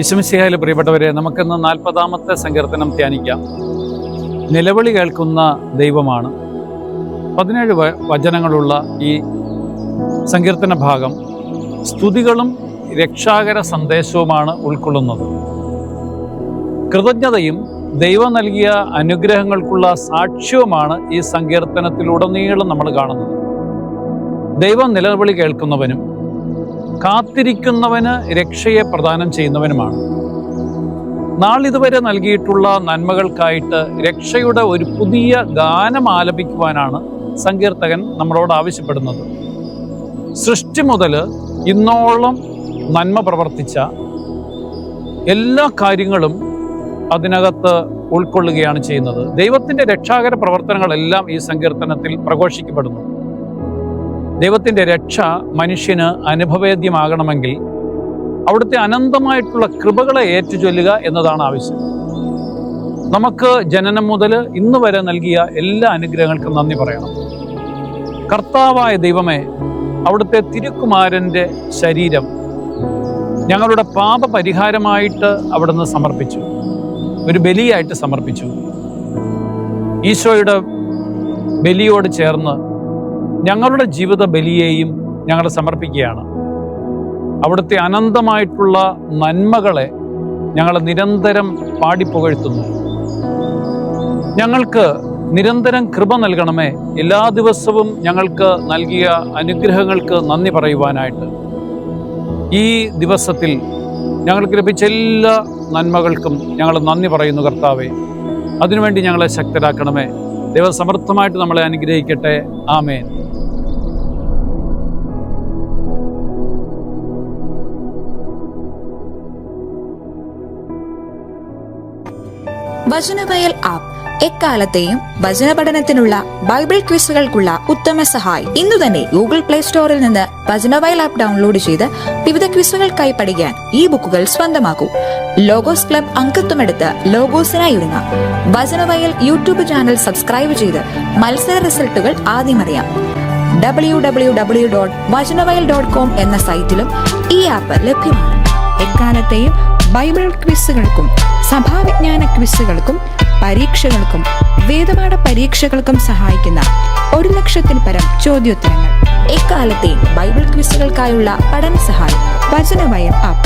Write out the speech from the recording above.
ഈശോമിശിഹായിലെ പ്രിയപ്പെട്ടവരെ, നമുക്കിന്ന് 40-ാമത്തെ സങ്കീർത്തനം ധ്യാനിക്കാം. നിലവിളി കേൾക്കുന്ന ദൈവമാണ്. 17 വചനങ്ങളുള്ള ഈ സങ്കീർത്തന ഭാഗം സ്തുതികളും രക്ഷാകര സന്ദേശവുമാണ് ഉൾക്കൊള്ളുന്നത്. കൃതജ്ഞതയും ദൈവം നൽകിയ അനുഗ്രഹങ്ങൾക്കുള്ള സാക്ഷ്യവുമാണ് ഈ സങ്കീർത്തനത്തിലുടനീളം നമ്മൾ കാണുന്നത്. ദൈവം നിലവിളി കേൾക്കുന്നവനും കാത്തിരിക്കുന്നവന് രക്ഷയെ പ്രദാനം ചെയ്യുന്നവനുമാണ്. നാളിതുവരെ നൽകിയിട്ടുള്ള നന്മകൾക്കായിട്ട് രക്ഷയുടെ ഒരു പുതിയ ഗാനം ആലപിക്കുവാനാണ് സങ്കീർത്തകൻ നമ്മളോട് ആവശ്യപ്പെടുന്നത്. സൃഷ്ടി മുതൽ ഇന്നോളം നന്മ പ്രവർത്തിച്ച എല്ലാ കാര്യങ്ങളും അതിനകത്ത് ഉൾക്കൊള്ളുകയാണ് ചെയ്യുന്നത്. ദൈവത്തിൻ്റെ രക്ഷാകര പ്രവർത്തനങ്ങളെല്ലാം ഈ സങ്കീർത്തനത്തിൽ പ്രഘോഷിക്കപ്പെടുന്നു. ദൈവത്തിൻ്റെ രക്ഷ മനുഷ്യന് അനുഭവേദ്യമാകണമെങ്കിൽ അവിടുത്തെ അനന്തമായിട്ടുള്ള കൃപകളെ ഏറ്റുചൊല്ലുക എന്നതാണ് ആവശ്യം. നമുക്ക് ജനനം മുതൽ ഇന്ന് വരെ നൽകിയ എല്ലാ അനുഗ്രഹങ്ങൾക്കും നന്ദി പറയണം. കർത്താവായ ദൈവമേ, അവിടുത്തെ തിരുക്കുമാരൻ്റെ ശരീരം ഞങ്ങളുടെ പാപപരിഹാരമായിട്ട് അവിടുന്ന് സമർപ്പിച്ചു, ഒരു ബലിയായിട്ട് സമർപ്പിച്ചു. ഈശോയുടെ ബലിയോട് ചേർന്ന് ഞങ്ങളുടെ ജീവിത ബലിയെയും ഞങ്ങൾ സമർപ്പിക്കുകയാണ്. അവിടുത്തെ അനന്തമായിട്ടുള്ള നന്മകളെ ഞങ്ങൾ നിരന്തരം പാടിപ്പുകഴ്ത്തുന്നു. ഞങ്ങൾക്ക് നിരന്തരം കൃപ നൽകണമേ. എല്ലാ ദിവസവും ഞങ്ങൾക്ക് നൽകിയ അനുഗ്രഹങ്ങൾക്ക് നന്ദി പറയുവാനായിട്ട് ഈ ദിവസത്തിൽ ഞങ്ങൾക്ക് ലഭിച്ച എല്ലാ നന്മകൾക്കും ഞങ്ങൾ നന്ദി പറയുന്നു കർത്താവേ. അതിനുവേണ്ടി ഞങ്ങളെ ശക്തരാക്കണമേ. ദൈവം സമൃദ്ധമായിട്ട് നമ്മളെ അനുഗ്രഹിക്കട്ടെ. ആമേൻ. വചനവയൽ ആപ്പ് എക്കാലത്തെയും വചന പഠനത്തിനുള്ള ബൈബിൾ ക്വിസുകൾക്കുള്ള ഉത്തമ സഹായി. ഇന്നു തന്നെ ഗൂഗിൾ പ്ലേ സ്റ്റോറിൽ നിന്ന് വചനവയൽ ആപ്പ് ഡൗൺലോഡ് ചെയ്ത് വിവിധ ക്വിസുകൾക്കായി പഠിക്കാൻ ഈ ബുക്കുകൾ സ്വന്തമാക്കൂ. ലോഗോസ് ക്ലബ് അംഗത്വമെടുത്ത് ലോഗോസിനായി ഒരുങ്ങാം. വചനവയൽ യൂട്യൂബ് ചാനൽ സബ്സ്ക്രൈബ് ചെയ്ത് മത്സര റിസൾട്ടുകൾ ആദ്യം അറിയാം. www.vajanavayal.com എന്ന സൈറ്റിലും ഈ ആപ്പ് ലഭ്യമാണ്. എക്കാലത്തെയും ബൈബിൾ ക്വിസുകൾക്കും സഭാവിജ്ഞാന ക്വിസുകൾക്കും പരീക്ഷകൾക്കും വേദപാഠ പരീക്ഷകൾക്കും സഹായിക്കുന്ന 1,00,000-ൽ പരം ചോദ്യോത്തരങ്ങൾ. എക്കാലത്തെയും ബൈബിൾ ക്വിസുകൾക്കായുള്ള പഠന സഹായം വചനവയൽ ആപ്പ്.